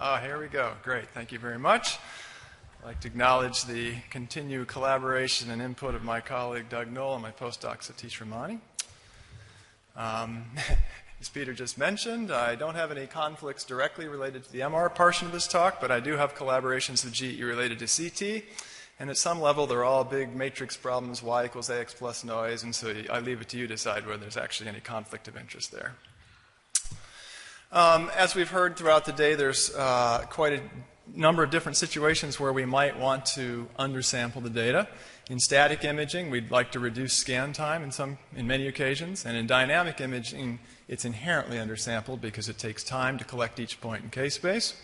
Here we go. Great. Thank you very much. I'd like to acknowledge the continued collaboration and input of my colleague Doug Knoll and my postdoc Satish Ramani. As Peter just mentioned, I don't have any conflicts directly related to the MR portion of this talk, but I do have collaborations with GE related to CT. And at some level, they're all big matrix problems, y equals ax plus noise, and so I leave it to you to decide whether there's actually any conflict of interest there. As we've heard throughout the day, there's quite a number of different situations where we might want to undersample the data. In static imaging, we'd like to reduce scan time in many occasions, and in dynamic imaging, it's inherently undersampled because it takes time to collect each point in K-space.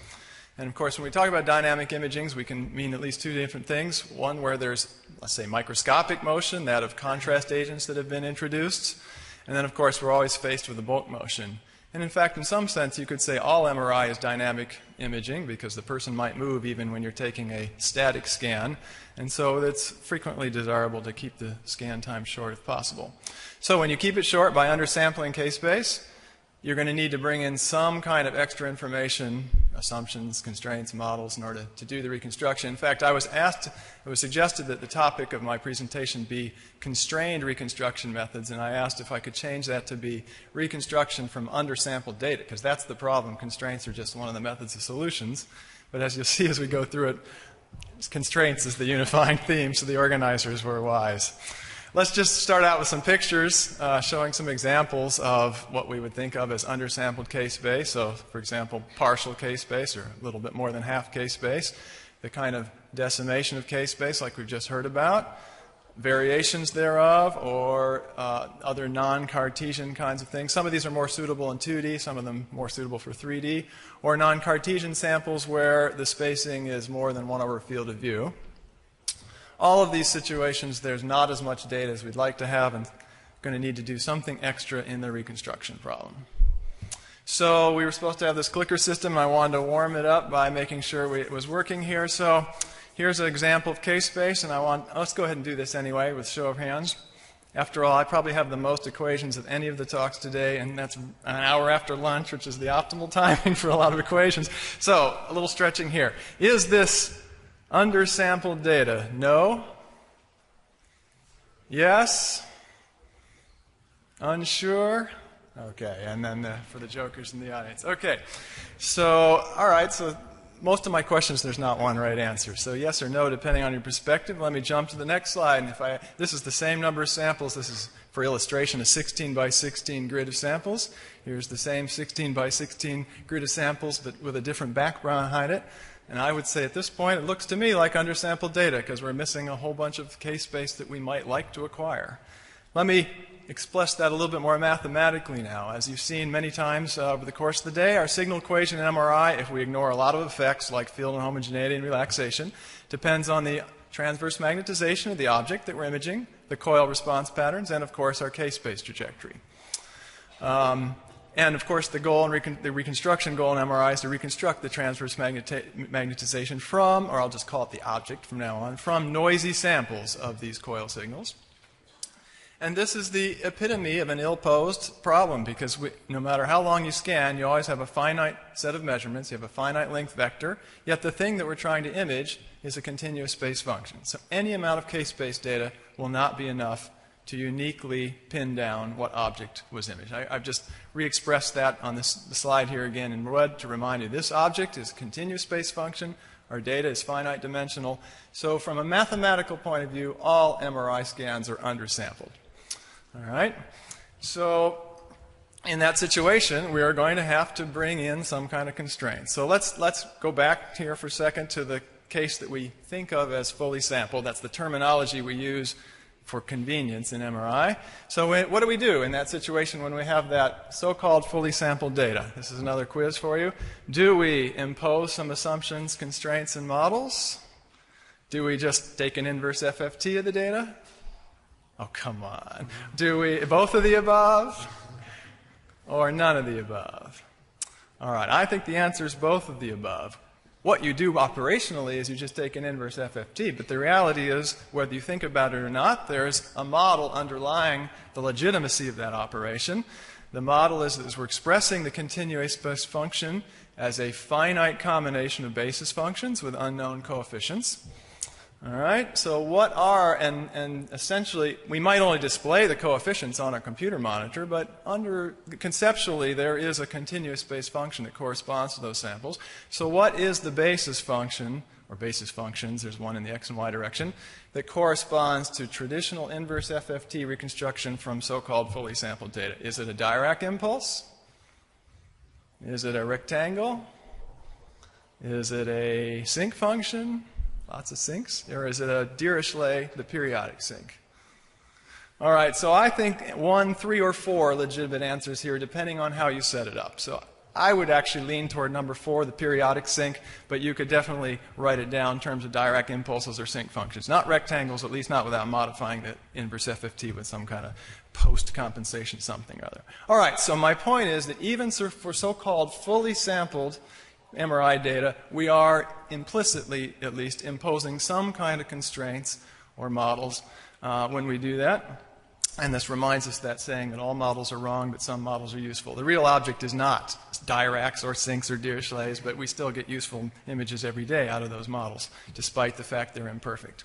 And of course, when we talk about dynamic imagings, we can mean at least two different things. One where there's, let's say, microscopic motion, that of contrast agents that have been introduced. And then, of course, we're always faced with a bulk motion. And in fact, in some sense, you could say all MRI is dynamic imaging because the person might move even when you're taking a static scan. And so it's frequently desirable to keep the scan time short if possible. So when you keep it short by undersampling K-space, you're going to need to bring in some kind of extra information, assumptions, constraints, models in order to do the reconstruction. In fact, it was suggested that the topic of my presentation be constrained reconstruction methods, and I asked if I could change that to be reconstruction from undersampled data, because that's the problem. Constraints are just one of the methods of solutions. But as you'll see as we go through it, constraints is the unifying theme, so the organizers were wise. Let's just start out with some pictures showing some examples of what we would think of as undersampled K-space. So, for example, partial K-space, or a little bit more than half K-space. The kind of decimation of K-space like we've just heard about. Variations thereof, or other non-Cartesian kinds of things. Some of these are more suitable in 2D, some of them more suitable for 3D. Or non-Cartesian samples where the spacing is more than 1 over field of view. All of these situations, there's not as much data as we'd like to have, and going to need to do something extra in the reconstruction problem. So we were supposed to have this clicker system, and I wanted to warm it up by making sure it was working here. So here's an example of K-space, and let's go ahead and do this anyway with show of hands. After all, I probably have the most equations of any of the talks today, and that's an hour after lunch, which is the optimal timing for a lot of equations. So a little stretching here. Is this undersampled data? No? Yes? Unsure? Okay, and then for the jokers in the audience. Okay, so, all right, so most of my questions, there's not one right answer. So yes or no, depending on your perspective. Let me jump to the next slide. And this is the same number of samples. This is, for illustration, a 16 by 16 grid of samples. Here's the same 16 by 16 grid of samples, but with a different background behind it. And I would say at this point, it looks to me like undersampled data because we're missing a whole bunch of K-space that we might like to acquire. Let me express that a little bit more mathematically now. As you've seen many times over the course of the day, our signal equation in MRI, if we ignore a lot of effects like field and homogeneity and relaxation, depends on the transverse magnetization of the object that we're imaging, the coil response patterns, and of course our K-space trajectory. And of course, the reconstruction goal in MRI is to reconstruct the transverse magnetization from, or I'll just call it the object from now on, from noisy samples of these coil signals. And this is the epitome of an ill-posed problem because no matter how long you scan, you always have a finite set of measurements, you have a finite length vector, yet the thing that we're trying to image is a continuous space function. So any amount of K-space data will not be enough to uniquely pin down what object was imaged. I've just re-expressed that on the slide here again in red to remind you this object is a continuous space function. Our data is finite dimensional. So from a mathematical point of view, all MRI scans are undersampled. All right? So in that situation, we are going to have to bring in some kind of constraint. So let's go back here for a second to the case that we think of as fully sampled. That's the terminology we use for convenience in MRI. So what do we do in that situation when we have that so-called fully sampled data? This is another quiz for you. Do we impose some assumptions, constraints, and models? Do we just take an inverse FFT of the data? Oh, come on. Do we both of the above? Or none of the above? All right, I think the answer is both of the above. What you do operationally is you just take an inverse FFT, but the reality is, whether you think about it or not, there's a model underlying the legitimacy of that operation. The model is we're expressing the continuous space function as a finite combination of basis functions with unknown coefficients. All right, so what are, and essentially, we might only display the coefficients on a computer monitor, but conceptually, there is a continuous space function that corresponds to those samples. So what is the basis function, or basis functions, there's one in the x and y direction, that corresponds to traditional inverse FFT reconstruction from so-called fully sampled data? Is it a Dirac impulse? Is it a rectangle? Is it a sinc function? Lots of sinks. Or is it a Dirichlet, the periodic sinc? All right, so I think 1, 3, or 4 legitimate answers here, depending on how you set it up. So I would actually lean toward number 4, the periodic sinc, but you could definitely write it down in terms of Dirac impulses or sinc functions. Not rectangles, at least not without modifying the inverse FFT with some kind of post-compensation something or other. All right, so my point is that even for so-called fully sampled MRI data, we are implicitly, at least, imposing some kind of constraints or models when we do that. And this reminds us that saying that all models are wrong, but some models are useful. The real object is not Diracs or sincs or Dirichlets, but we still get useful images every day out of those models, despite the fact they're imperfect.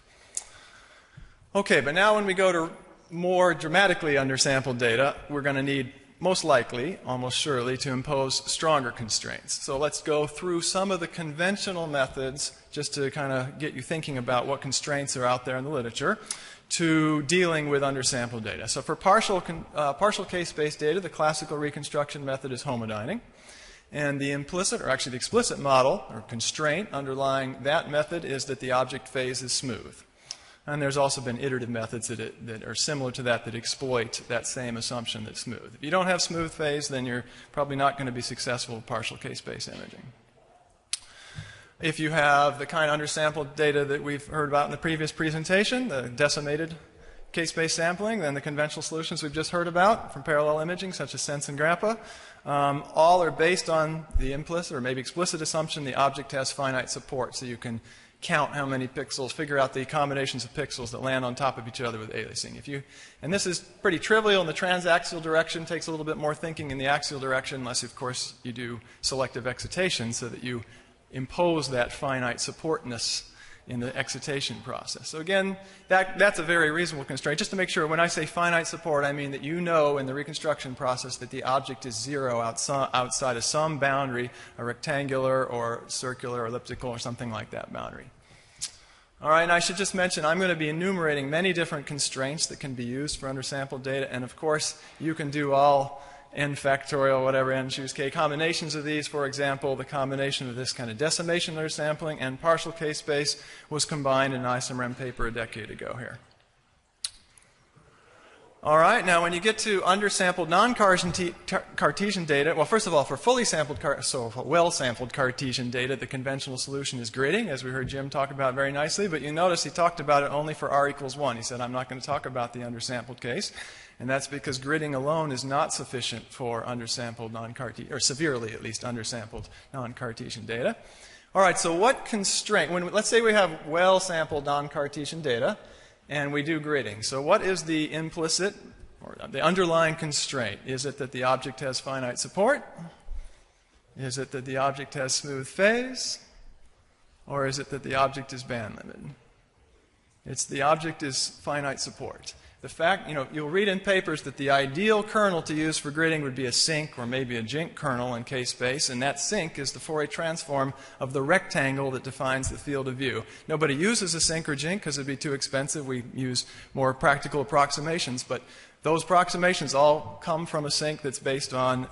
Okay, but now when we go to more dramatically undersampled data, we're going to need, most likely, almost surely, to impose stronger constraints. So let's go through some of the conventional methods just to kind of get you thinking about what constraints are out there in the literature to dealing with undersampled data. So for partial case-based data, the classical reconstruction method is homodyning. And the implicit, or actually the explicit model, or constraint underlying that method is that the object phase is smooth. And there's also been iterative methods that are similar to that exploit that same assumption that's smooth. If you don't have smooth phase, then you're probably not going to be successful with partial case-based imaging. If you have the kind of undersampled data that we've heard about in the previous presentation, the decimated case-based sampling, then the conventional solutions we've just heard about from parallel imaging, such as SENS and GRAPPA, all are based on the implicit or maybe explicit assumption the object has finite support. So you can count how many pixels, figure out the combinations of pixels that land on top of each other with aliasing. And this is pretty trivial in the transaxial direction, takes a little bit more thinking in the axial direction, unless, of course, you do selective excitation so that you impose that finite supportness in the excitation process. So again, that's a very reasonable constraint. Just to make sure, when I say finite support, I mean that you know in the reconstruction process that the object is zero outside of some boundary, a rectangular or circular or elliptical or something like that boundary. All right, and I should just mention I'm going to be enumerating many different constraints that can be used for undersampled data, and of course you can do all n factorial, whatever, n choose k combinations of these. For example, the combination of this kind of decimation undersampling and partial case space was combined in an ISMRM paper a decade ago here. All right, now when you get to undersampled non-Cartesian data, well, first of all, for fully sampled, well-sampled Cartesian data, the conventional solution is gridding, as we heard Jim talk about very nicely, but you notice he talked about it only for r equals 1. He said, I'm not going to talk about the undersampled case. And that's because gridding alone is not sufficient for undersampled non-Cartesian, or severely at least undersampled non-Cartesian data. All right, so what constraint, let's say we have well-sampled non-Cartesian data and we do gridding. So what is the implicit or the underlying constraint? Is it that the object has finite support? Is it that the object has smooth phase? Or is it that the object is band limited? It's the object is finite support. The fact, you'll read in papers that the ideal kernel to use for gridding would be a sinc or maybe a jinc kernel in k-space, and that sinc is the Fourier transform of the rectangle that defines the field of view. Nobody uses a sinc or jinc because it'd be too expensive. We use more practical approximations, but those approximations all come from a sinc that's based on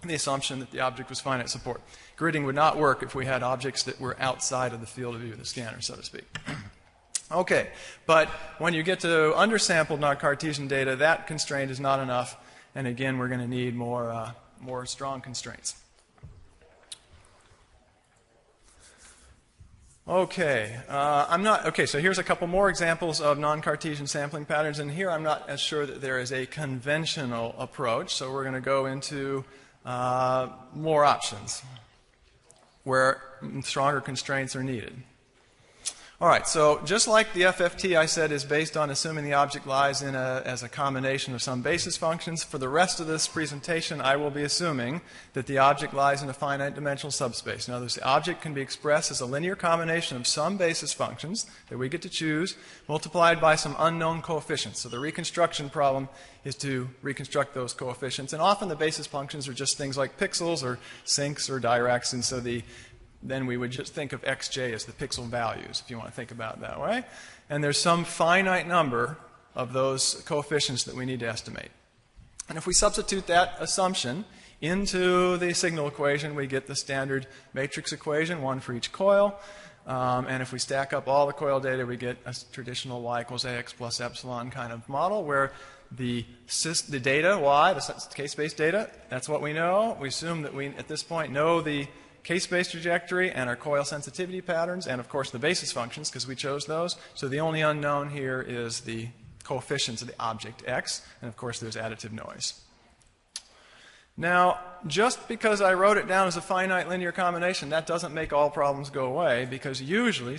the assumption that the object was finite support. Gridding would not work if we had objects that were outside of the field of view of the scanner, so to speak. Okay, but when you get to undersampled non-Cartesian data, that constraint is not enough, and again, we're going to need more strong constraints. Okay, so here's a couple more examples of non-Cartesian sampling patterns, and here I'm not as sure that there is a conventional approach, so we're going to go into more options where stronger constraints are needed. All right, so just like the FFT I said is based on assuming the object lies in as a combination of some basis functions, for the rest of this presentation I will be assuming that the object lies in a finite dimensional subspace. In other words, the object can be expressed as a linear combination of some basis functions that we get to choose multiplied by some unknown coefficients. So the reconstruction problem is to reconstruct those coefficients, and often the basis functions are just things like pixels or sinks or Diracs, and so then we would just think of xj as the pixel values, if you want to think about it that way. And there's some finite number of those coefficients that we need to estimate. And if we substitute that assumption into the signal equation, we get the standard matrix equation, one for each coil. And if we stack up all the coil data, we get a traditional y equals ax plus epsilon kind of model where the data, y, the case-based data, that's what we know. We assume that we, at this point, know the case-based trajectory and our coil sensitivity patterns, and of course the basis functions because we chose those. So the only unknown here is the coefficients of the object x, and of course there's additive noise. Now, just because I wrote it down as a finite linear combination, that doesn't make all problems go away, because usually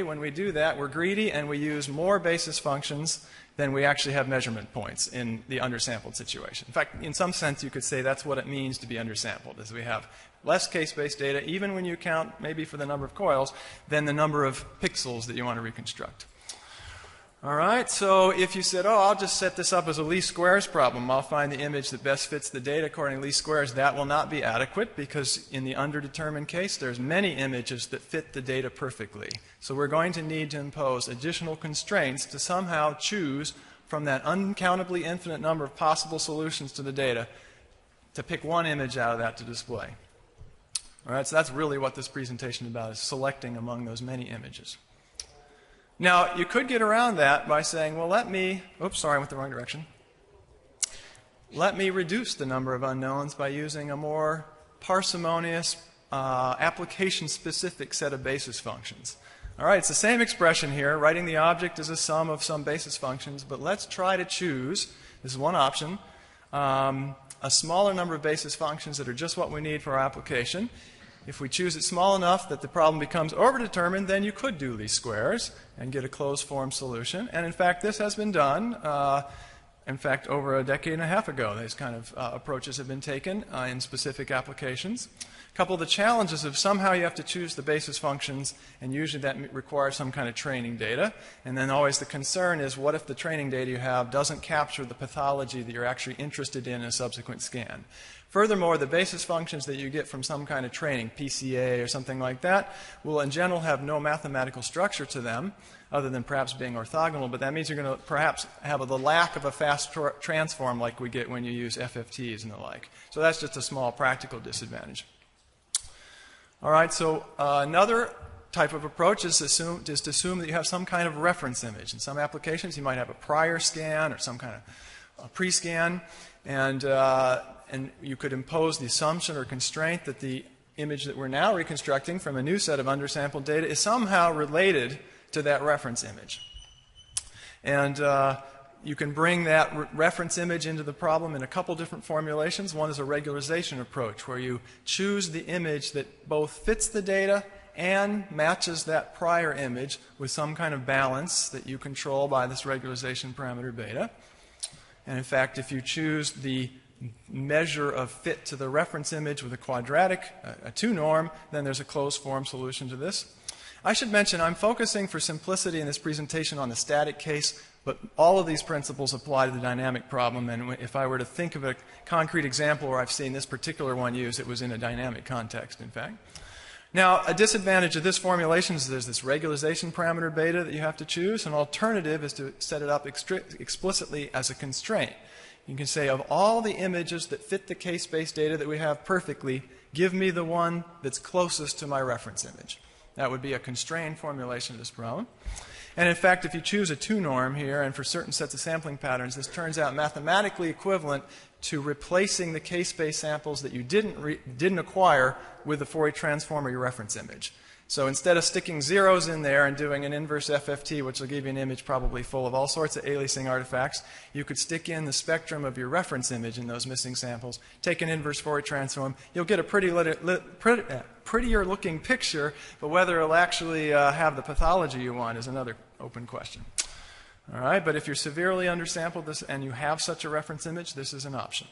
when we do that, we're greedy and we use more basis functions than we actually have measurement points in the undersampled situation. In fact, in some sense, you could say that's what it means to be undersampled, is we have less case-based data, even when you count maybe for the number of coils, than the number of pixels that you want to reconstruct. All right, so if you said, oh, I'll just set this up as a least squares problem, I'll find the image that best fits the data according to least squares, that will not be adequate, because in the underdetermined case, there's many images that fit the data perfectly. So we're going to need to impose additional constraints to somehow choose from that uncountably infinite number of possible solutions to the data to pick one image out of that to display. All right, so that's really what this presentation is about, is selecting among those many images. Now, you could get around that by saying, well, oops, sorry, I went the wrong direction. Let me reduce the number of unknowns by using a more parsimonious, application-specific set of basis functions. All right, it's the same expression here, writing the object as a sum of some basis functions, but let's try to choose, this is one option, a smaller number of basis functions that are just what we need for our application. If we choose it small enough that the problem becomes overdetermined, then you could do least squares and get a closed form solution. And in fact, this has been done. In fact, over a decade and a half ago, these kind of approaches have been taken in specific applications. A couple of the challenges of somehow you have to choose the basis functions, and usually that requires some kind of training data. And then always the concern is, what if the training data you have doesn't capture the pathology that you're actually interested in a subsequent scan? Furthermore, the basis functions that you get from some kind of training, PCA or something like that, will in general have no mathematical structure to them, other than perhaps being orthogonal, but that means you're going to perhaps have the lack of a fast transform like we get when you use FFTs and the like. So that's just a small practical disadvantage. All right, so another type of approach is to assume that you have some kind of reference image. In some applications, you might have a prior scan or some kind of pre-scan, and you could impose the assumption or constraint that the image that we're now reconstructing from a new set of undersampled data is somehow related to that reference image. And you can bring that reference image into the problem in a couple different formulations. One is a regularization approach, where you choose the image that both fits the data and matches that prior image with some kind of balance that you control by this regularization parameter beta. And in fact, if you choose the measure of fit to the reference image with a quadratic, a 2-norm, then there's a closed form solution to this. I should mention I'm focusing for simplicity in this presentation on the static case, but all of these principles apply to the dynamic problem, and if I were to think of a concrete example where I've seen this particular one used, it was in a dynamic context, in fact. Now, a disadvantage of this formulation is there's this regularization parameter beta that you have to choose. An alternative is to set it up explicitly as a constraint. You can say, of all the images that fit the case-based data that we have perfectly, give me the one that's closest to my reference image. That would be a constrained formulation of this problem. And in fact, if you choose a 2-norm here, and for certain sets of sampling patterns, this turns out mathematically equivalent to replacing the k-space samples that you didn't acquire with the Fourier transform or your reference image. So instead of sticking zeros in there and doing an inverse FFT, which will give you an image probably full of all sorts of aliasing artifacts, you could stick in the spectrum of your reference image in those missing samples, take an inverse Fourier transform. You'll get a prettier looking picture, but whether it'll actually have the pathology you want is another open question. All right, but if you're severely undersampled this, and you have such a reference image, this is an option.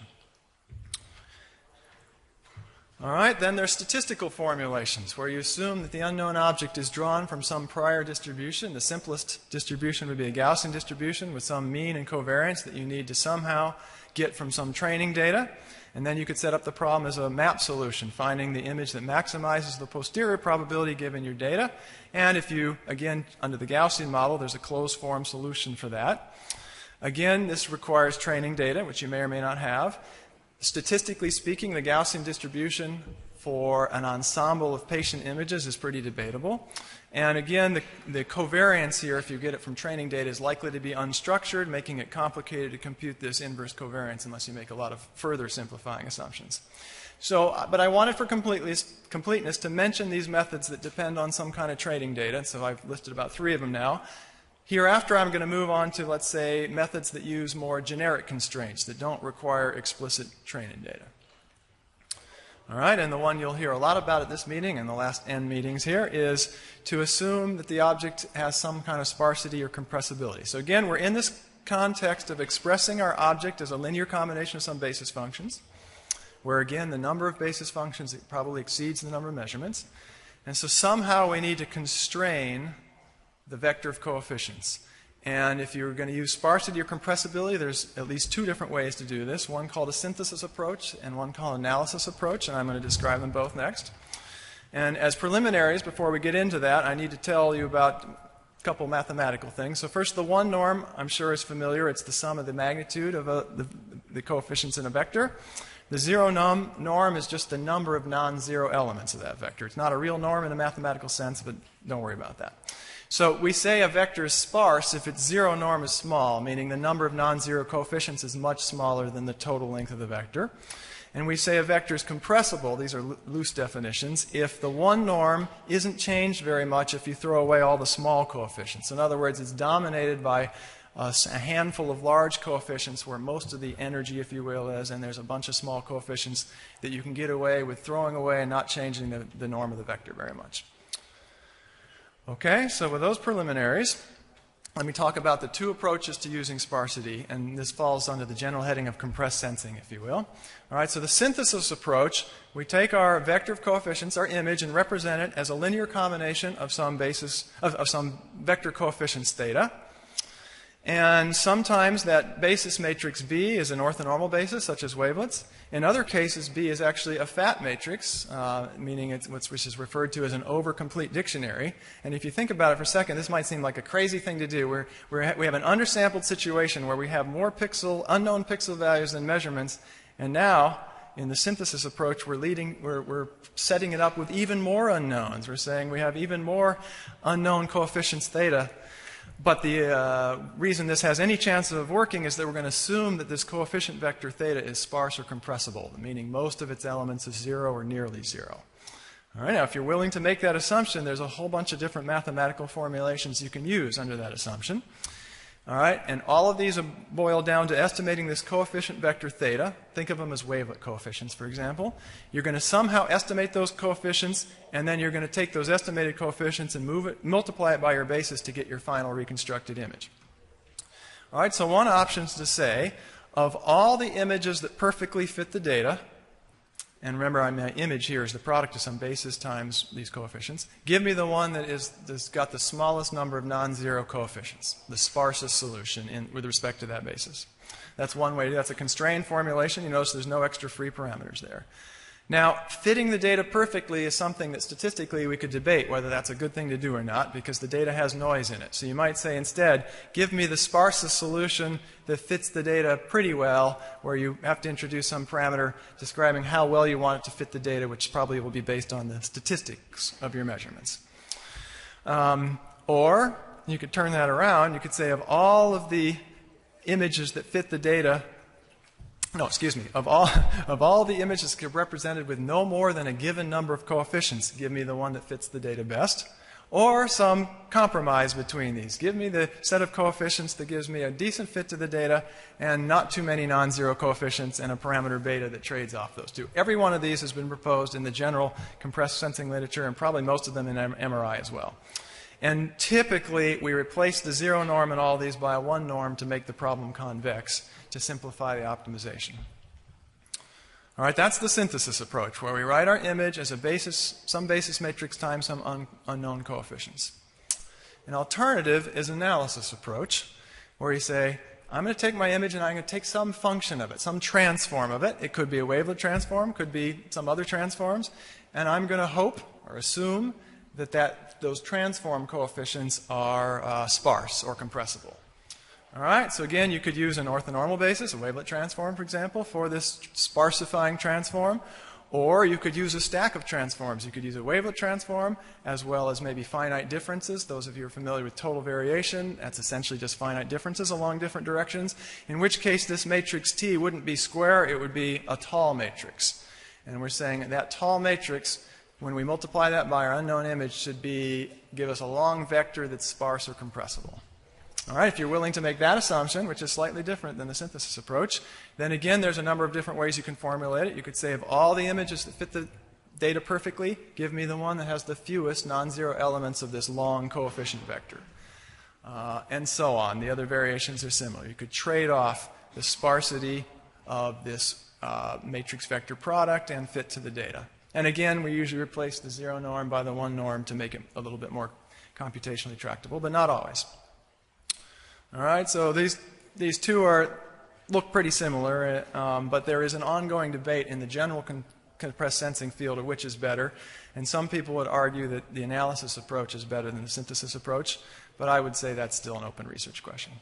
All right, then there's statistical formulations where you assume that the unknown object is drawn from some prior distribution. The simplest distribution would be a Gaussian distribution with some mean and covariance that you need to somehow get from some training data. And then you could set up the problem as a map solution, finding the image that maximizes the posterior probability given your data. And if you, again, under the Gaussian model, there's a closed form solution for that. Again, this requires training data, which you may or may not have. Statistically speaking, the Gaussian distribution for an ensemble of patient images is pretty debatable. And again, the covariance here, if you get it from training data, is likely to be unstructured, making it complicated to compute this inverse covariance unless you make a lot of further simplifying assumptions. So, but I wanted for completeness to mention these methods that depend on some kind of training data. So I've listed about 3 of them now. Hereafter, I'm going to move on to, let's say, methods that use more generic constraints that don't require explicit training data. All right, and the one you'll hear a lot about at this meeting and the last N meetings here is to assume that the object has some kind of sparsity or compressibility. So again, we're in this context of expressing our object as a linear combination of some basis functions, where again, the number of basis functions probably exceeds the number of measurements. And so somehow we need to constrain the vector of coefficients. And if you're going to use sparsity or compressibility, there's at least 2 different ways to do this, one called a synthesis approach and one called analysis approach, and I'm going to describe them both next. And as preliminaries, before we get into that, I need to tell you about a couple mathematical things. So first, the 1 norm, I'm sure is familiar. It's the sum of the magnitude of the coefficients in a vector. The 0 norm is just the number of non-zero elements of that vector. It's not a real norm in a mathematical sense, but don't worry about that. So we say a vector is sparse if its 0 norm is small, meaning the number of non-zero coefficients is much smaller than the total length of the vector. And we say a vector is compressible, these are loose definitions, if the 1 norm isn't changed very much if you throw away all the small coefficients. In other words, it's dominated by a handful of large coefficients where most of the energy, if you will, is, and there's a bunch of small coefficients that you can get away with throwing away and not changing the norm of the vector very much. Okay, so with those preliminaries, let me talk about the 2 approaches to using sparsity, and this falls under the general heading of compressed sensing, if you will. All right, so the synthesis approach, we take our vector of coefficients, our image, and represent it as a linear combination of some basis of some vector coefficients theta. And sometimes that basis matrix B is an orthonormal basis, such as wavelets. In other cases, B is actually a fat matrix, meaning it's which is referred to as an over-complete dictionary. And if you think about it for a second, this might seem like a crazy thing to do. We have an undersampled situation where we have more unknown pixel values than measurements, and now in the synthesis approach, we're setting it up with even more unknowns. We're saying we have even more unknown coefficients theta. But the reason this has any chance of working is that we're going to assume that this coefficient vector theta is sparse or compressible, meaning most of its elements is 0 or nearly 0. All right, now if you're willing to make that assumption, there's a whole bunch of different mathematical formulations you can use under that assumption. All right, and all of these boil down to estimating this coefficient vector theta. Think of them as wavelet coefficients, for example. You're going to somehow estimate those coefficients, and then you're going to take those estimated coefficients and multiply it by your basis to get your final reconstructed image. All right, so one option is to say, of all the images that perfectly fit the data, and remember, my image here is the product of some basis times these coefficients. Give me the one that's got the smallest number of non-zero coefficients, the sparsest solution with respect to that basis. That's one way. That's a constrained formulation. You notice there's no extra free parameters there. Now, fitting the data perfectly is something that statistically we could debate whether that's a good thing to do or not, because the data has noise in it. So you might say instead, give me the sparsest solution that fits the data pretty well, where you have to introduce some parameter describing how well you want it to fit the data, which probably will be based on the statistics of your measurements. Or you could turn that around. You could say of all of the images that fit the data no, excuse me, of all the images represented with no more than a given number of coefficients, give me the one that fits the data best, or some compromise between these. Give me the set of coefficients that gives me a decent fit to the data and not too many non-zero coefficients and a parameter beta that trades off those two. Every one of these has been proposed in the general compressed sensing literature and probably most of them in MRI as well. And typically, we replace the zero norm in all these by a one norm to make the problem convex to simplify the optimization. All right, that's the synthesis approach, where we write our image as a basis, some basis matrix times some unknown coefficients. An alternative is analysis approach, where you say, I'm going to take my image and I'm going to take some function of it, some transform of it. It could be a wavelet transform, could be some other transforms, and I'm going to hope or assume that those transform coefficients are sparse or compressible. All right, so again, you could use an orthonormal basis, a wavelet transform, for example, for this sparsifying transform, or you could use a stack of transforms. You could use a wavelet transform as well as maybe finite differences. Those of you who are familiar with total variation, that's essentially just finite differences along different directions, in which case this matrix T wouldn't be square, it would be a tall matrix. And we're saying that tall matrix, when we multiply that by our unknown image, should give us a long vector that's sparse or compressible. All right, if you're willing to make that assumption, which is slightly different than the synthesis approach, then again, there's a number of different ways you can formulate it. You could say of all the images that fit the data perfectly, give me the one that has the fewest non-zero elements of this long coefficient vector. And so on. The other variations are similar. You could trade off the sparsity of this matrix vector product and fit to the data. And again, we usually replace the zero norm by the one norm to make it a little bit more computationally tractable, but not always. All right, so these two look pretty similar, but there is an ongoing debate in the general compressed sensing field of which is better. And some people would argue that the analysis approach is better than the synthesis approach, but I would say that's still an open research question.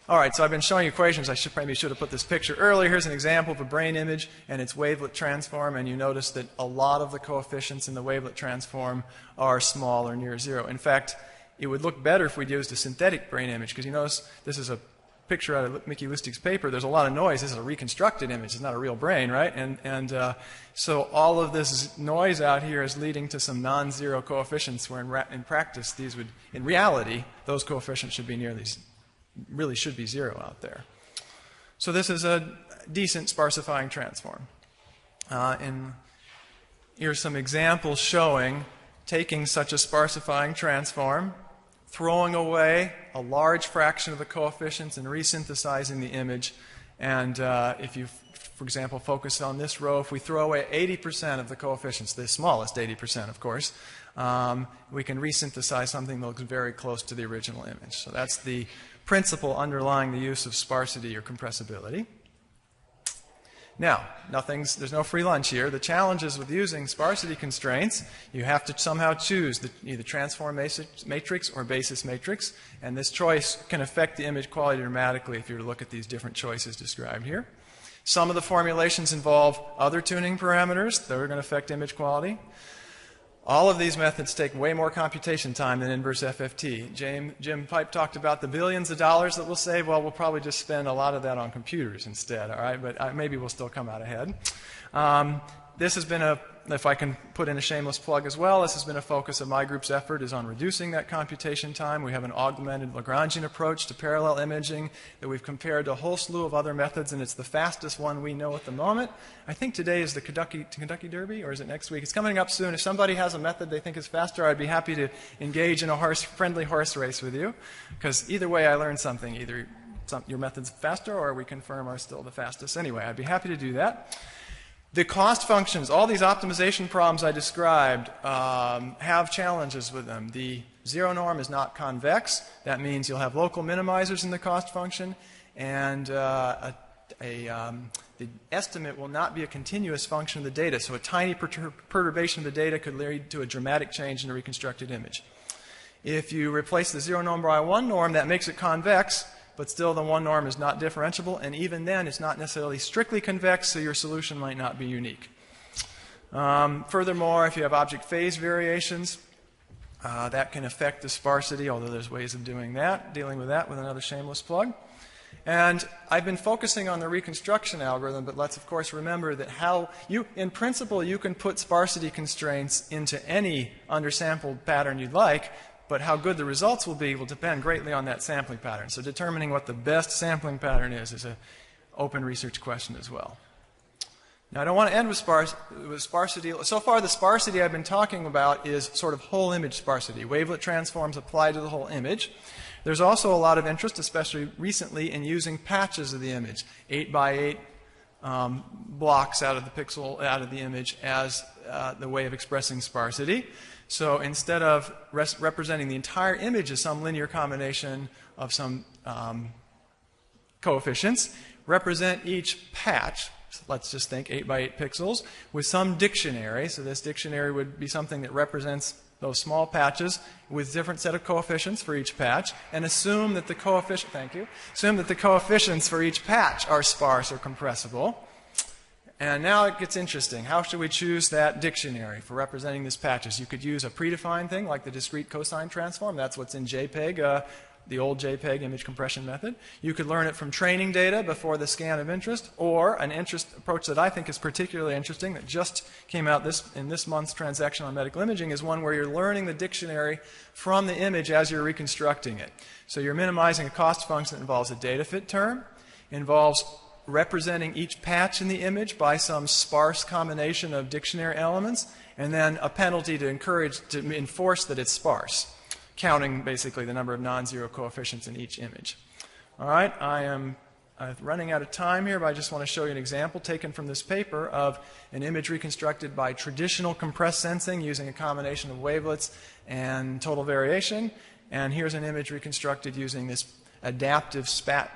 All right, so I've been showing equations. I maybe should have put this picture earlier. Here's an example of a brain image and its wavelet transform, and you notice that a lot of the coefficients in the wavelet transform are small or near zero. In fact, it would look better if we'd used a synthetic brain image, because you notice this is a picture out of Mickey Lustig's paper. There's a lot of noise. This is a reconstructed image. It's not a real brain, right? And so all of this noise out here is leading to some non-zero coefficients, where in practice, in reality, those coefficients should be really should be zero out there. So this is a decent sparsifying transform. And here's some examples showing taking such a sparsifying transform, throwing away a large fraction of the coefficients and resynthesizing the image. And if you, for example, focus on this row, if we throw away 80% of the coefficients, the smallest 80%, of course, we can resynthesize something that looks very close to the original image. So that's the principle underlying the use of sparsity or compressibility. Now, there's no free lunch here. The challenge is with using sparsity constraints, you have to somehow choose either transform matrix or basis matrix, and this choice can affect the image quality dramatically if you were to look at these different choices described here. Some of the formulations involve other tuning parameters that are going to affect image quality. All of these methods take way more computation time than inverse FFT. Jim Pipe talked about the billions of dollars that we'll save. Well, we'll probably just spend a lot of that on computers instead, all right? But maybe we'll still come out ahead. This has been if I can put in a shameless plug as well, this has been a focus of my group's effort, is on reducing that computation time. We have an augmented Lagrangian approach to parallel imaging that we've compared to a whole slew of other methods, and it's the fastest one we know at the moment. I think today is the Kentucky Derby, or is it next week? It's coming up soon. If somebody has a method they think is faster, I'd be happy to engage in a friendly horse race with you, because either way I learned something. Either your method's faster or we confirm are still the fastest. Anyway, I'd be happy to do that. The cost functions, all these optimization problems I described have challenges with them. The zero norm is not convex. That means you'll have local minimizers in the cost function, and the estimate will not be a continuous function of the data. So a tiny perturbation of the data could lead to a dramatic change in the reconstructed image. If you replace the zero norm by a one norm, that makes it convex, but still the one norm is not differentiable, and even then it's not necessarily strictly convex, so your solution might not be unique. Furthermore, if you have object phase variations, that can affect the sparsity, although there's ways of doing that, dealing with that with another shameless plug. And I've been focusing on the reconstruction algorithm, but let's, of course, remember that in principle, you can put sparsity constraints into any undersampled pattern you'd like, but how good the results will be will depend greatly on that sampling pattern. So determining what the best sampling pattern is an open research question as well. Now, I don't want to end with sparsity. So far, the sparsity I've been talking about is sort of whole image sparsity, wavelet transforms applied to the whole image. There's also a lot of interest, especially recently, in using patches of the image, 8 by 8 blocks out of the pixel, out of the image, as the way of expressing sparsity. So instead of representing the entire image as some linear combination of some coefficients, represent each patch, let's just think 8 by 8 pixels, with some dictionary. So this dictionary would be something that represents those small patches with different set of coefficients for each patch, and assume that the coefficients for each patch are sparse or compressible. And now it gets interesting. How should we choose that dictionary for representing these patches? You could use a predefined thing like the discrete cosine transform. That's what's in JPEG, the old JPEG image compression method. You could learn it from training data before the scan of interest, or an approach that I think is particularly interesting that just came out in this month's transaction on medical imaging is one where you're learning the dictionary from the image as you're reconstructing it. So you're minimizing a cost function that involves a data fit term, involves representing each patch in the image by some sparse combination of dictionary elements, and then a penalty to enforce that it's sparse, counting basically the number of non-zero coefficients in each image. All right, I'm running out of time here, but I just want to show you an example taken from this paper of an image reconstructed by traditional compressed sensing using a combination of wavelets and total variation. And here's an image reconstructed using this adaptive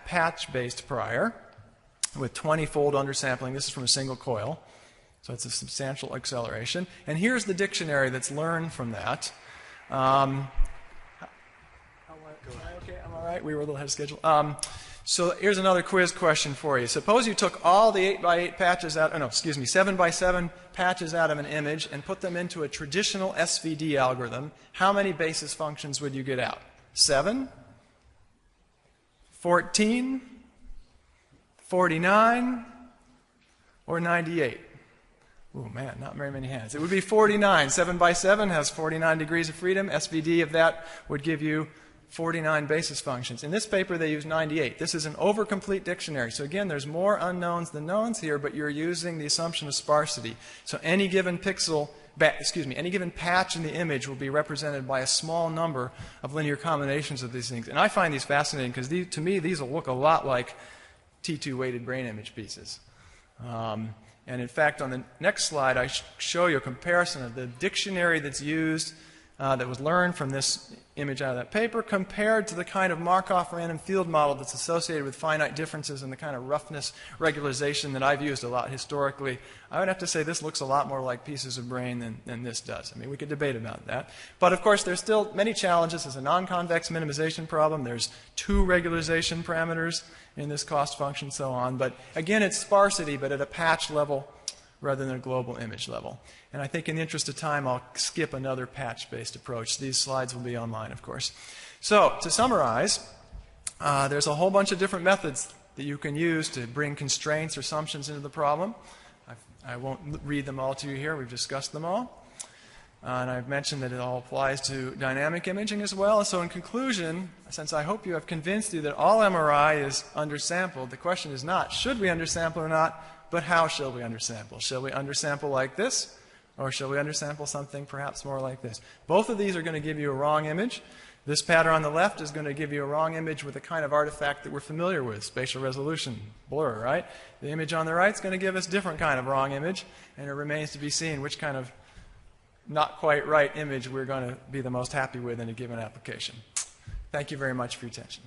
patch-based prior with 20-fold undersampling. This is from a single coil, so it's a substantial acceleration. And here's the dictionary that's learned from that. Okay, I'm all right. We were a little ahead of schedule. So here's another quiz question for you. Suppose you took all the 8 by 8 patches out, 7 by 7 patches out of an image and put them into a traditional SVD algorithm. How many basis functions would you get out? 7? 14? 49? Or 98? Oh man, not very many hands. It would be 49. 7 by 7 has 49 degrees of freedom. SVD of that would give you 49 basis functions. In this paper, they use 98. This is an overcomplete dictionary. So again, there's more unknowns than knowns here, but you're using the assumption of sparsity. So any given any given patch in the image will be represented by a small number of linear combinations of these things. And I find these fascinating because to me, these will look a lot like T2 weighted brain image pieces. And in fact, on the next slide, I show you a comparison of the dictionary that's used, that was learned from this image out of that paper, compared to the kind of Markov random field model that's associated with finite differences and the kind of roughness regularization that I've used a lot historically. I would have to say this looks a lot more like pieces of brain than this does. I mean, we could debate about that. But of course, there's still many challenges. There's a non-convex minimization problem. There's 2 regularization parameters in this cost function, so on. But again, it's sparsity, but at a patch level rather than a global image level. And I think in the interest of time, I'll skip another patch-based approach. These slides will be online, of course. So to summarize, there's a whole bunch of different methods that you can use to bring constraints or assumptions into the problem. I won't read them all to you here. We've discussed them all. And I've mentioned that it all applies to dynamic imaging as well. So in conclusion, since I hope you have convinced you that all MRI is undersampled, the question is not, should we undersample or not, but how shall we undersample? Shall we undersample like this, or shall we undersample something perhaps more like this? Both of these are going to give you a wrong image. This pattern on the left is going to give you a wrong image with a kind of artifact that we're familiar with, spatial resolution, blur, right? The image on the right is going to give us a different kind of wrong image, and it remains to be seen which kind of not quite right image we're going to be the most happy with in a given application. Thank you very much for your attention.